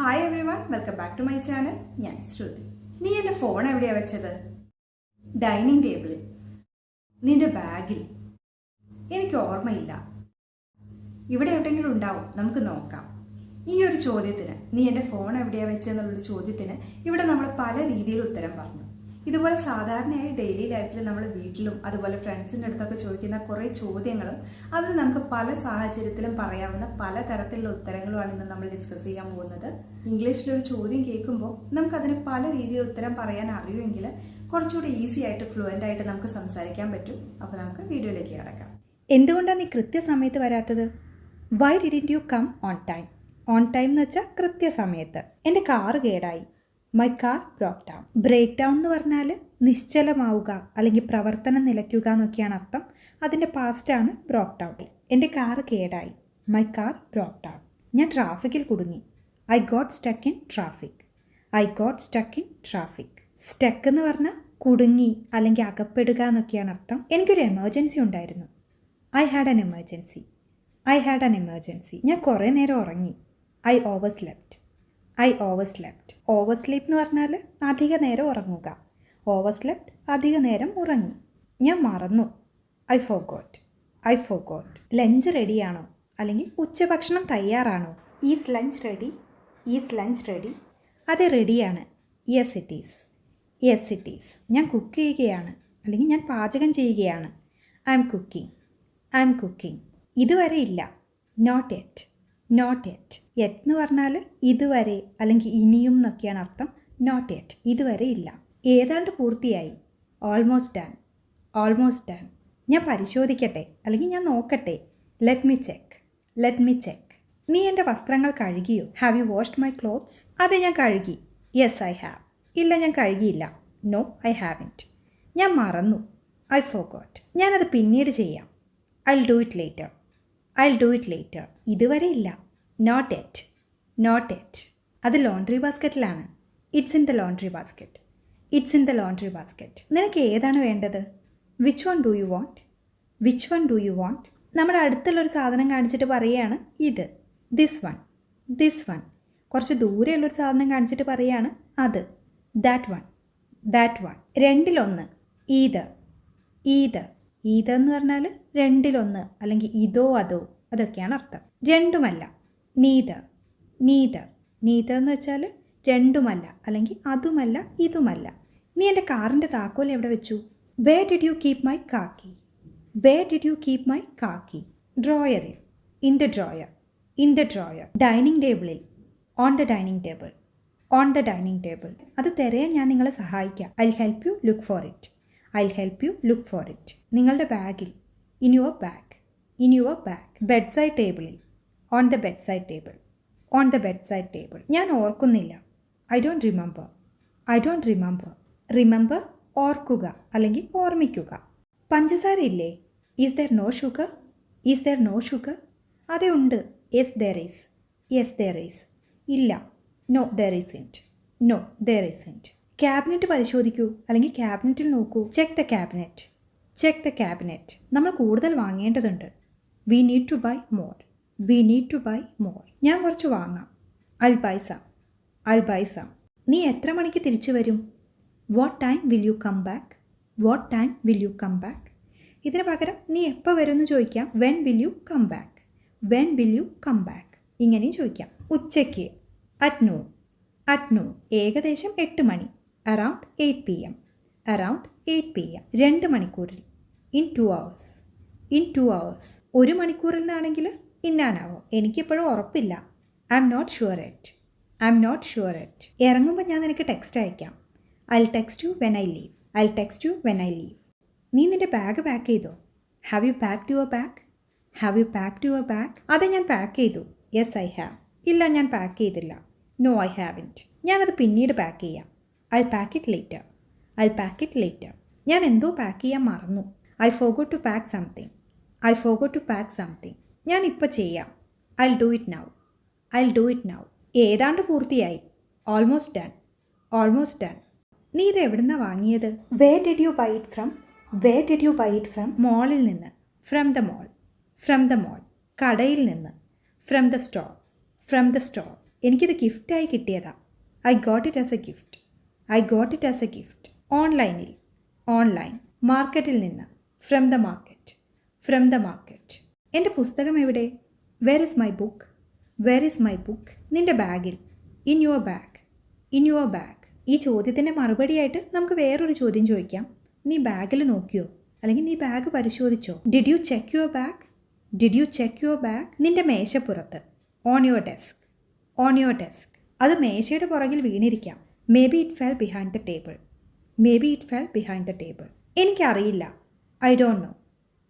Hi everyone, welcome back to my channel. ഞാൻ ശ്രുതി. നീ എൻ്റെ ഫോൺ എവിടെയാണ് വെച്ചത്? ഡൈനിങ് ടേബിളിൽ? നിന്റെ ബാഗിൽ? എനിക്ക് ഓർമ്മയില്ല. ഇവിടെ എവിടെയെങ്കിലും ഉണ്ടാവും, നമുക്ക് നോക്കാം. ഈ ഒരു ചോദ്യത്തിന്, നീ എൻ്റെ ഫോൺ എവിടെയാണ് വെച്ചതെന്നുള്ളൊരു ചോദ്യത്തിന് ഇവിടെ നമ്മൾ പല രീതിയിൽ ഉത്തരം പറഞ്ഞു. ഇതുപോലെ സാധാരണയായി ഡെയിലി ലൈഫിൽ നമ്മൾ വീട്ടിലും അതുപോലെ ഫ്രണ്ട്സിൻ്റെ അടുത്തൊക്കെ ചോദിക്കുന്ന കുറേ ചോദ്യങ്ങളും അതിൽ നമുക്ക് പല സാഹചര്യത്തിലും പറയാവുന്ന പല തരത്തിലുള്ള ഉത്തരങ്ങളുമാണ് ഇന്ന് നമ്മൾ ഡിസ്കസ് ചെയ്യാൻ പോകുന്നത്. ഇംഗ്ലീഷിലൊരു ചോദ്യം കേൾക്കുമ്പോൾ നമുക്കതിന് പല രീതിയിൽ ഉത്തരം പറയാൻ അറിയുമെങ്കിൽ കുറച്ചുകൂടി ഈസി ആയിട്ട് ഫ്ലുവൻ്റ് ആയിട്ട് നമുക്ക് സംസാരിക്കാൻ പറ്റും. അപ്പോൾ നമുക്ക് വീഡിയോയിലേക്ക് കിടക്കാം. എന്തുകൊണ്ടാണ് നീ കൃത്യസമയത്ത് വരാത്തത്? Why didn't you come on time? On time എന്ന് വെച്ചാൽ കൃത്യസമയത്ത്. എൻ്റെ കാറ് കേടായി. My car broke down. Break down എന്ന് പറഞ്ഞാൽ നിശ്ചലമാവുക അല്ലെങ്കിൽ പ്രവർത്തനം നിലയ്ക്കുക എന്നൊക്കെയാണ് അർത്ഥം. അതിൻ്റെ പാസ്റ്റാണ് ബ്രോക്ക് ഡൗൺ. എൻ്റെ കാറ് കേടായി. My car broke down. ഞാൻ ട്രാഫിക്കിൽ കുടുങ്ങി. I got stuck in traffic. I got stuck in traffic. Stuck എന്ന് പറഞ്ഞാൽ കുടുങ്ങി അല്ലെങ്കിൽ അകപ്പെടുക എന്നൊക്കെയാണ് അർത്ഥം. എനിക്കൊരു എമർജൻസി ഉണ്ടായിരുന്നു. I had an emergency. I had an emergency. ഞാൻ കുറേ നേരം ഉറങ്ങി. I over slept. I over slept. Over sleep എന്ന് പറഞ്ഞാൽ അധിക നേരം ഉറങ്ങുക. ഓവർ സ്ലെപ്റ്റ് അധിക നേരം ഉറങ്ങി. ഞാൻ മറന്നു. I forgot. I forgot. Lunch റെഡിയാണോ അല്ലെങ്കിൽ ഉച്ചഭക്ഷണം തയ്യാറാണോ? Is lunch ready? Is lunch ready? അതെ, റെഡിയാണ്. Yes it is. Yes it is. ഞാൻ കുക്ക് ചെയ്യുകയാണ് അല്ലെങ്കിൽ ഞാൻ പാചകം ചെയ്യുകയാണ്. I'm cooking. I'm cooking. ഇതുവരെ ഇല്ല. Not yet. Not yet. Yet എന്ന് പറഞ്ഞാൽ ഇതുവരെ അല്ലെങ്കിൽ ഇനിയും എന്നൊക്കെയാണ് അർത്ഥം. നോട്ട് യെറ്റ്, ഇതുവരെ ഇല്ല. ഏതാണ്ട് പൂർത്തിയായി. Almost done. Almost done. ഞാൻ പരിശോധിക്കട്ടെ അല്ലെങ്കിൽ ഞാൻ നോക്കട്ടെ. Let me check. Let me check. നീ എൻ്റെ വസ്ത്രങ്ങൾ കഴുകിയോ? Have you washed my clothes? അതെ, ഞാൻ കഴുകി. Yes I have. ഇല്ല, ഞാൻ കഴുകിയില്ല. No I haven't. ഞാൻ മറന്നു. I forgot. ഞാനത് പിന്നീട് ചെയ്യാം. I will do it later. I will do it later. ഇതുവരെ ഇല്ല. Not yet. Not yet. അത് ലോണ്ട്രി ബാസ്ക്കറ്റിലാണ്. It's in the laundry basket. It's in the laundry basket. നിനക്ക് ഏതാണ് വേണ്ടത്? Which one do you want? Which one do you want? നമ്മുടെ അടുത്തുള്ളൊരു സാധനം കാണിച്ചിട്ട് പറയുകയാണ് ഇത്. This one. This one. കുറച്ച് ദൂരെയുള്ളൊരു സാധനം കാണിച്ചിട്ട് പറയുകയാണ് അത്. That one. That one. രണ്ടിലൊന്ന്. ഈത്. ഈത്. ഈത് എന്ന് പറഞ്ഞാൽ രണ്ടിലൊന്ന് അല്ലെങ്കിൽ ഇതോ അതോ അതൊക്കെയാണ് അർത്ഥം. രണ്ടുമല്ല. നീതർ. നീതർ. നീതർ എന്ന് വെച്ചാൽ രണ്ടുമല്ല അല്ലെങ്കിൽ അതുമല്ല ഇതുമല്ല. നീ എൻ്റെ കാറിൻ്റെ താക്കോൽ എവിടെ വെച്ചു? Where did you keep my car key? Where did you keep my car key? ഡ്രോയറിൽ. In the drawer. In the drawer. Dining ടേബിളിൽ. On the dining table. On the dining table. അത് തിരയാൻ ഞാൻ നിങ്ങളെ സഹായിക്കാം. I will help you look for it. I will help you look for it. നിങ്ങളുടെ ബാഗിൽ. In your bag. In your bag. Bed side ടേബിളിൽ. On the bed side table. On the bed side table. ഞാൻ ഓർക്കുന്നില്ല. I don't remember. I don't remember. Remember ഓർക്കുക അല്ലെങ്കിൽ ഓർമ്മിക്കുക. പഞ്ചസാര ഇല്ലേ? Is there no sugar? Is there no sugar? അതെ, ഉണ്ട്. Yes there is. Yes there is. ഇല്ല. No there isn't. No there isn't. Cabinet പരിശോധിക്കൂ അല്ലെങ്കിൽ ക്യാബിനറ്റിൽ നോക്കൂ. Check the cabinet. Check the cabinet. നമ്മൾ കൂടുതൽ വാങ്ങേണ്ടതുണ്ട്. We need to buy more. We need to buy more. ഞാൻ കുറച്ച് വാങ്ങാം. I will buy some. I will buy some. നീ എത്ര മണിക്ക് തിരിച്ചു വരും? What time will you come back? What time will you come back? ഇതിന് പകരം നീ എപ്പോൾ വരും എന്ന് ചോദിക്കാം. When will you come back? When will you come back? ഇങ്ങനെയും ചോദിക്കാം. ഉച്ചയ്ക്ക്. At noon. At noon. ഏകദേശം 8 മണി. Around 8 PM. Around 8 PM. 2 മണിക്കൂറിൽ. In 2 hours. In 2 hours. 1 മണിക്കൂറിൽ നിന്നാണെങ്കിൽ ഇൻ ആൻ അവർ. എനിക്കിപ്പോഴും ഉറപ്പില്ല. I'm not sure yet. I'm not sure yet. ഇറങ്ങുമ്പോൾ ഞാൻ നിനക്ക് ടെക്സ്റ്റ് അയക്കാം. I will text you when I leave. I will text you when I leave. നീ നിൻ്റെ ബാഗ് പാക്ക് ചെയ്തോ? Have you packed your bag? Have you packed your bag? അതെ, ഞാൻ pack ചെയ്തു. Yes I have. ഇല്ല, ഞാൻ pack ചെയ്തില്ല. No I haven't. ഞാനത് പിന്നീട് പാക്ക് ചെയ്യാം. I pack it later. I pack it later. ഞാൻ എന്തോ പാക്ക് ചെയ്യാൻ മറന്നു. I forgot to pack something. I forgot to pack something. ഞാൻ ഇപ്പോൾ ചെയ്യാം. I will do it now. I will do it now. ഏതാണ്ട് പൂർത്തിയായി. Almost done. Almost done. നീ ഇത് എവിടുന്നാണ് വാങ്ങിയത്? Where did you buy it from? Where did you buy it from? മോളിൽ നിന്ന്. From the mall. From the mall. കടയിൽ നിന്ന്. From the store. From the store. എനിക്കിത് ഗിഫ്റ്റായി കിട്ടിയതാ. I got it as a gift. I got it as a gift. ഓൺലൈനിൽ, online. മാർക്കറ്റിൽ നിന്ന്, from the market, from the market. എൻ്റെ പുസ്തകം എവിടെ? Where is my book? Where is my book? നിൻ്റെ ബാഗിൽ, in your bag, in your bag. ഈ ചോദ്യത്തിൻ്റെ മറുപടിയായിട്ട് നമുക്ക് വേറൊരു ചോദ്യം ചോദിക്കാം. നീ ബാഗിൽ നോക്കിയോ? അല്ലെങ്കിൽ നീ ബാഗ് പരിശോധിച്ചോ? Did you check your bag? Did you check your bag? നിൻ്റെ മേശപ്പുറത്ത്, on your desk, on your desk. അത് മേശയുടെ പുറകിൽ വീണിരിക്കാം. Maybe it fell behind the table. Maybe it fell behind the table. എനിക്കറിയില്ല. I don't know.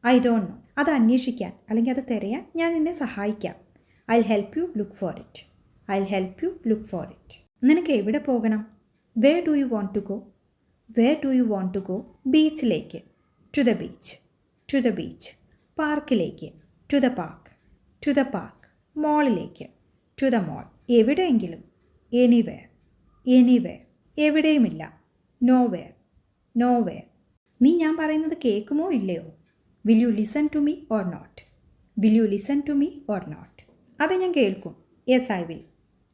I don't know. അത് അന്വേഷിക്കാൻ അല്ലെങ്കിൽ അത് തിരയാൻ ഞാൻ നിന്നെ സഹായിക്കാം. I help you look for it. I help you look for it. നിനക്ക് എവിടെ പോകണം? Where do you want to go? Where do you want to go? ബീച്ചിലേക്ക്, to the beach, to the beach. പാർക്കിലേക്ക്, to the park, to the park. മോളിലേക്ക്, to the mall. എവിടെയെങ്കിലും, anywhere, anywhere. എവിടെയുമില്ല, nowhere, nowhere. നീ ഞാൻ പറയുന്നത് കേൾക്കുമോ ഇല്ലയോ? Will you listen to me or not? Will you listen to me or not? അത് ഞാൻ കേൾക്കും. Yes I will,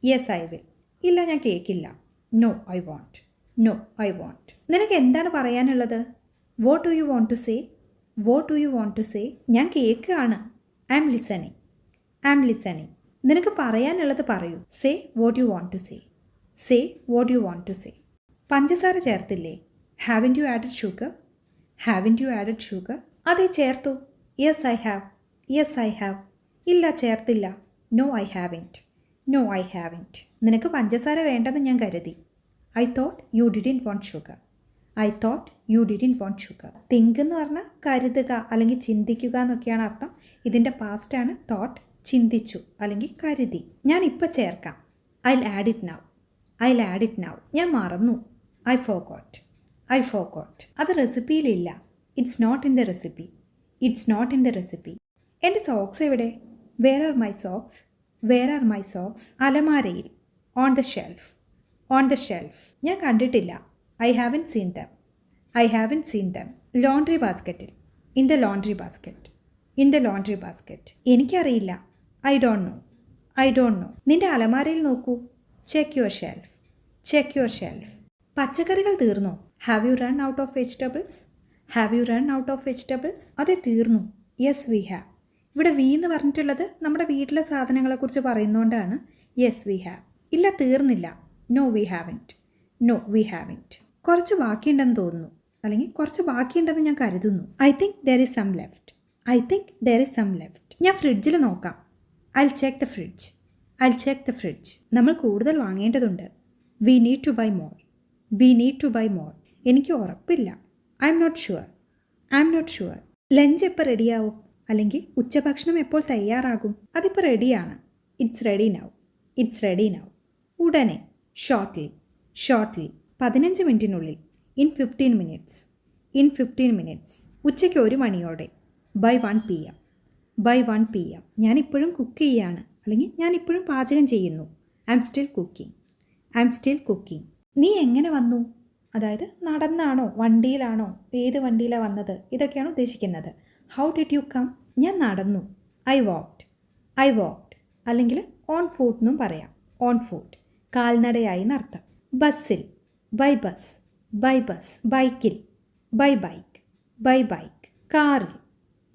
yes I will. ഇല്ല ഞാൻ കേൾക്കില്ല. No I won't, no I won't. നിനക്ക് എന്താണ് പറയാനുള്ളത്? What do you want to say? What do you want to say? ഞാൻ കേൾക്കുകയാണ്. I'm listening, I'm listening. നിനക്ക് പറയാനുള്ളത് പറയൂ. Say what you want to say. Say what you want to say. പഞ്ചസാര ചേർത്തില്ലേ? Haven't you added sugar? Haven't you added sugar? അതെ ചേർത്തു. Yes I have, yes I have. ഇല്ല ചേർത്തില്ല. No I haven't, no I haven't. നിനക്ക് പഞ്ചസാര വേണ്ടെന്ന് ഞാൻ കരുതി. I thought you didn't want sugar. I thought you didn't want sugar. Think എന്ന് പറഞ്ഞാൽ കരുതുക അല്ലെങ്കിൽ ചിന്തിക്കുക എന്നൊക്കെയാണ് അർത്ഥം. ഇതിൻ്റെ പാസ്റ്റാണ് തോട്ട്. ചിന്തിച്ചു അല്ലെങ്കിൽ കരുതി. ഞാൻ ഇപ്പോൾ ചേർക്കാം. I add it now. I add it now. ഞാൻ മറന്നു. I forgot, I forgot. അത് റെസിപ്പിയിലില്ല. It's not in the recipe, it's not in the recipe. എൻ്റെ സോക്സ് എവിടെ? Where are my socks? Where are my socks? അലമാരയിൽ, on the shelf, on the shelf. ഞാൻ കണ്ടിട്ടില്ല. I haven't seen them, I haven't seen them. Laundry ബാസ്ക്കറ്റിൽ, in the laundry basket, in the laundry basket. എനിക്കറിയില്ല. I don't know, I don't know. നിൻ്റെ അലമാരയിൽ നോക്കൂ. Check your shelf, check your shelf. പച്ചക്കറികൾ തീർന്നോ? Have you run out of vegetables? Have you run out of vegetables? അതെ തീർന്നു. Yes we have. ഇവിടെ we എന്ന് പറഞ്ഞിട്ടുള്ളത് നമ്മുടെ വീട്ടിലെ സാധനങ്ങളെക്കുറിച്ച് പറയുന്നതുകൊണ്ടാണ് യെസ് വി ഹാവ്. ഇല്ല തീർന്നില്ല. No we haven't, no we haven't. കുറച്ച് ബാക്കിയുണ്ടെന്ന് തോന്നുന്നു, അല്ലെങ്കിൽ കുറച്ച് ബാക്കിയുണ്ടെന്ന് ഞാൻ കരുതുന്നു. I think there is some left, I think there is some left. ഞാൻ ഫ്രിഡ്ജിൽ നോക്കാം. I check the fridge, I check the fridge. നമ്മൾ കൂടുതൽ വാങ്ങേണ്ടതുണ്ട്. We need to buy more, we need to buy more. എനിക്ക് ഉറപ്പില്ല. I'm not sure, I'm not sure. Lunch എപ്പോൾ റെഡിയാവും? അല്ലെങ്കിൽ ഉച്ചഭക്ഷണം എപ്പോൾ തയ്യാറാകും? അതിപ്പോൾ റെഡിയാണ്. It's ready now, it's ready now. ഉടനെ, ഷോർട്ട്ലി, ഷോർട്ട്ലി. 15 മിനിറ്റിനുള്ളിൽ, ഇൻ 15 മിനിറ്റ്സ്, ഇൻ 15 മിനിറ്റ്സ്. ഉച്ചയ്ക്ക് 1 മണിയോടെ, ബൈ 1 PM, ബൈ 1 PM. ഞാനിപ്പോഴും കുക്ക് ചെയ്യാണ്, അല്ലെങ്കിൽ ഞാനിപ്പോഴും പാചകം ചെയ്യുന്നു. I am still cooking, I am still cooking. നീ എങ്ങനെ വന്നു? അതായത് നടന്നാണോ, വണ്ടിയിലാണോ, ഏത് വണ്ടിയിലാണ് വന്നത്, ഇതൊക്കെയാണ് ഉദ്ദേശിക്കുന്നത്. How did you come? ഞാൻ നടന്നു. I walked, I walked. അല്ലെങ്കിൽ ഓൺ ഫുട്ട് എന്നും പറയാം. ഓൺ ഫുട്ട്, കാൽനടയായി എന്നർത്ഥം. ബസ്സിൽ, ബൈ ബസ്, ബൈ ബസ്. ബൈക്കിൽ, ബൈ ബൈക്ക്, ബൈ ബൈക്ക്. കാറിൽ,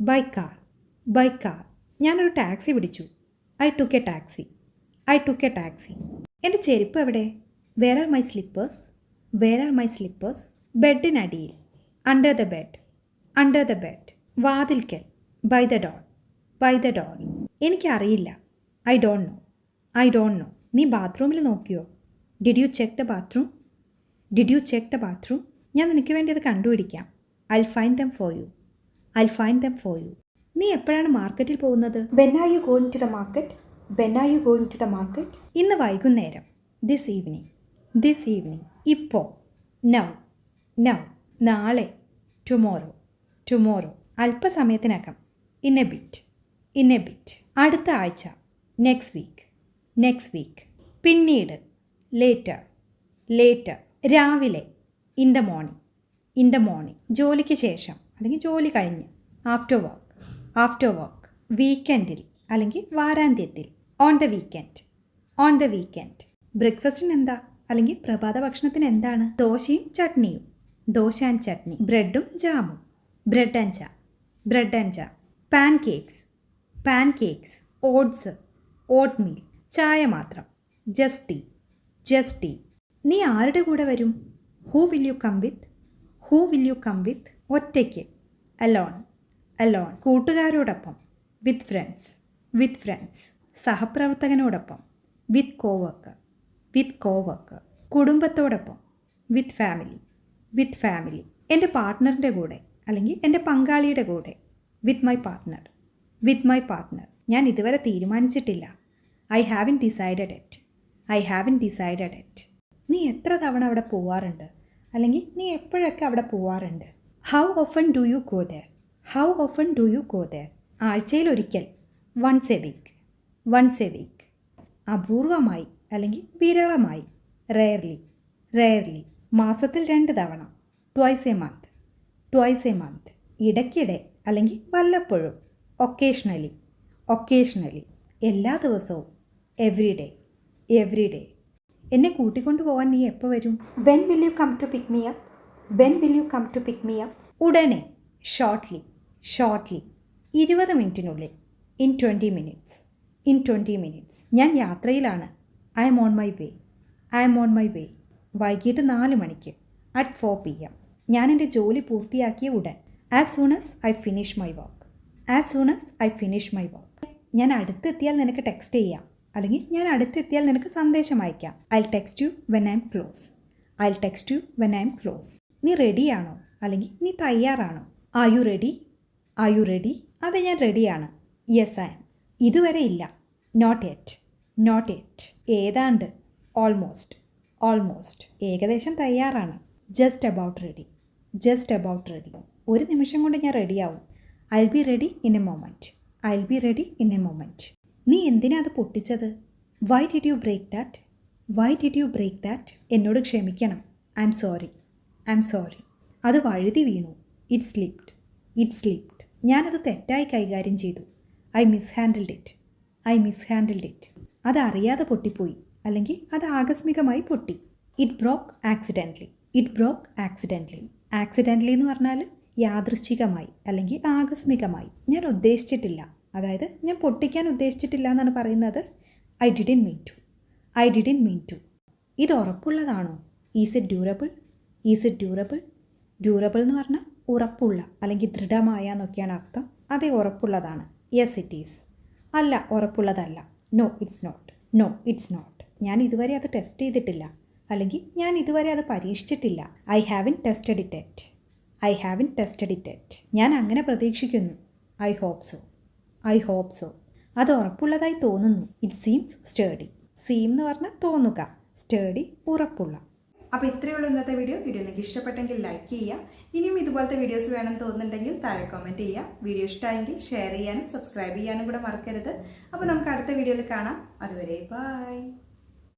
ബൈ കാർ, ബൈ കാർ. ഞാനൊരു ടാക്സി പിടിച്ചു. I took a taxi, I took a taxi. എൻ്റെ ചെരുപ്പ് എവിടെ? Where are my slippers? Where are my slippers? ബെഡിനടിയിൽ, under the bed, under the bed. വാതിൽക്കൽ, by the door, by the door. എനിക്കറിയില്ല. I don't know, I don't know. നീ ബാത്റൂമിൽ നോക്കിയോ? Did you check the bathroom? Did you check the bathroom? ഞാൻ നിനക്ക് വേണ്ടി അത് കണ്ടുപിടിക്കാം. I find them for you, I find them for you. നീ എപ്പോഴാണ് മാർക്കറ്റിൽ പോകുന്നത്? When are you going to the market? When are you going to the market? ഇന്ന് വൈകുന്നേരം. This evening, this evening. ഇപ്പോൾ, നൗ, നൗ. നാളെ, ടുമോറോ, ടുമോറോ. അല്പസമയത്തിനകം, in A bit, in A bit. അടുത്ത ആഴ്ച, നെക്സ്റ്റ് വീക്ക്, നെക്സ്റ്റ് വീക്ക്. പിന്നീട്, later, later. രാവിലെ, in the morning, in the morning. ജോലിക്ക് ശേഷം അല്ലെങ്കിൽ ജോലി കഴിഞ്ഞ്, ആഫ്റ്റർ വർക്ക്, ആഫ്റ്റർ വർക്ക്. വീക്കെൻഡിൽ അല്ലെങ്കിൽ വാരാന്ത്യത്തിൽ, on the weekend, on the weekend. ബ്രേക്ക്ഫാസ്റ്റിന് എന്താ അല്ലെങ്കിൽ പ്രഭാത ഭക്ഷണത്തിന് എന്താണ്? ദോശയും ചട്നിയും. ദോശ ആൻഡ് ചട്നി. ബ്രെഡും ജാമും. Bread and jam. Bread and jam. Pancakes. Oats. Oatmeal. ചായ മാത്രം. Just tea. നീ ആരുടെ കൂടെ വരും? Who will you come with? ഒറ്റയ്ക്ക്. അലോൺ. കൂട്ടുകാരോടൊപ്പം. With friends. സഹപ്രവർത്തകനോടൊപ്പം. With coworker. കുടുംബത്തോടൊപ്പം. With family. എൻ്റെ പാർട്ട്ണറിൻ്റെ കൂടെ അല്ലെങ്കിൽ എൻ്റെ പങ്കാളിയുടെ കൂടെ. With my partner. ഞാൻ ഇതുവരെ തീരുമാനിച്ചിട്ടില്ല. I haven't decided it. നീ എത്ര തവണ അവിടെ പോവാറുണ്ട്? അല്ലെങ്കിൽ നീ എപ്പോഴൊക്കെ അവിടെ പോവാറുണ്ട്? How often do you go there? ആഴ്ചയിൽ ഒരിക്കൽ. Once a week. അപൂർവമായി അല്ലെങ്കിൽ വിരളമായി. റെയർലി. മാസത്തിൽ 2 തവണ. Twice a month. ഇടയ്ക്കിടെ അല്ലെങ്കിൽ വല്ലപ്പോഴും. ഒക്കേഷണലി. എല്ലാ ദിവസവും. Every day. എന്നെ കൂട്ടിക്കൊണ്ടു പോകാൻ നീ എപ്പോൾ വരും? When will you come to pick me up? ഉടനെ. ഷോർട്ട്ലി. 20 മിനിറ്റിനുള്ളിൽ. In 20 minutes. ഞാൻ യാത്രയിലാണ്. I'm on my way. വൈകിട്ട് 4 മണിക്ക്. At 4 PM. ഞാൻ എൻ്റെ ജോലി പൂർത്തിയാക്കിയ ഉടൻ. As soon as I finish my work. ഞാൻ അടുത്തെത്തിയാൽ നിനക്ക് ടെക്സ്റ്റ് ചെയ്യാം, അല്ലെങ്കിൽ ഞാൻ അടുത്തെത്തിയാൽ നിനക്ക് സന്ദേശം അയക്കാം. I text you when I'm close. നീ റെഡിയാണോ അല്ലെങ്കിൽ നീ തയ്യാറാണോ? Are you ready? അതെ, ഞാൻ റെഡിയാണ്. Yes I'm. ഇതുവരെ ഇല്ല. Not yet. ഏതാണ്ട്. ഓൾമോസ്റ്റ്. ഏകദേശം തയ്യാറാണ്. Just about ready. ഒരു നിമിഷം കൊണ്ട് ഞാൻ റെഡിയാവും. I will be ready in a moment. നീ എന്തിനാ അത് പൊട്ടിച്ചത്? Why did you break that? എന്നോട് ക്ഷമിക്കണം. I'm sorry. അത് വഴുതി വീണു. It slipped. ഞാനത് തെറ്റായി കൈകാര്യം ചെയ്തു. I mishandled it. അത് അറിയാതെ പൊട്ടിപ്പോയി, അല്ലെങ്കിൽ അത് ആകസ്മികമായി പൊട്ടി. It broke accidentally. ആക്സിഡൻ്റലി എന്ന് പറഞ്ഞാൽ യാദൃശ്ചികമായി അല്ലെങ്കിൽ ആകസ്മികമായി. ഞാൻ ഉദ്ദേശിച്ചിട്ടില്ല, അതായത് ഞാൻ പൊട്ടിക്കാൻ ഉദ്ദേശിച്ചിട്ടില്ല എന്നാണ് പറയുന്നത്. I didn't mean to. ഇത് ഉറപ്പുള്ളതാണോ? Is it durable? ഡ്യൂറബിൾ എന്ന് പറഞ്ഞാൽ ഉറപ്പുള്ള അല്ലെങ്കിൽ ദൃഢമായ എന്നൊക്കെയാണ് അർത്ഥം. അതേ, ഉറപ്പുള്ളതാണ്. Yes it is. അല്ല, ഉറപ്പുള്ളതല്ല. No it's not. ഞാൻ ഇതുവരെ അത് ടെസ്റ്റ് ചെയ്തിട്ടില്ല, അല്ലെങ്കിൽ ഞാൻ ഇതുവരെ അത് പരീക്ഷിച്ചിട്ടില്ല. I haven't tested it. ഞാൻ അങ്ങനെ പ്രതീക്ഷിക്കുന്നു. I hope so. അത് ഉറപ്പുള്ളതായി തോന്നുന്നു. It seems steady. സീം എന്ന് പറഞ്ഞാൽ തോന്നുക, സ്റ്റേഡി ഉറപ്പുള്ള. അപ്പോൾ ഇത്രയുള്ള ഇന്നത്തെ വീഡിയോ നിങ്ങൾക്ക് ഇഷ്ടപ്പെട്ടെങ്കിൽ ലൈക്ക് ചെയ്യുക. ഇനിയും ഇതുപോലത്തെ വീഡിയോസ് വേണം തോന്നുന്നുണ്ടെങ്കിൽ താഴെ കമൻറ്റ് ചെയ്യുക. വീഡിയോ ഇഷ്ടമായെങ്കിൽ ഷെയർ ചെയ്യാനും സബ്സ്ക്രൈബ് ചെയ്യാനും കൂടെ മറക്കരുത്. അപ്പോൾ നമുക്ക് അടുത്ത വീഡിയോയിൽ കാണാം. അതുവരെ ബൈ.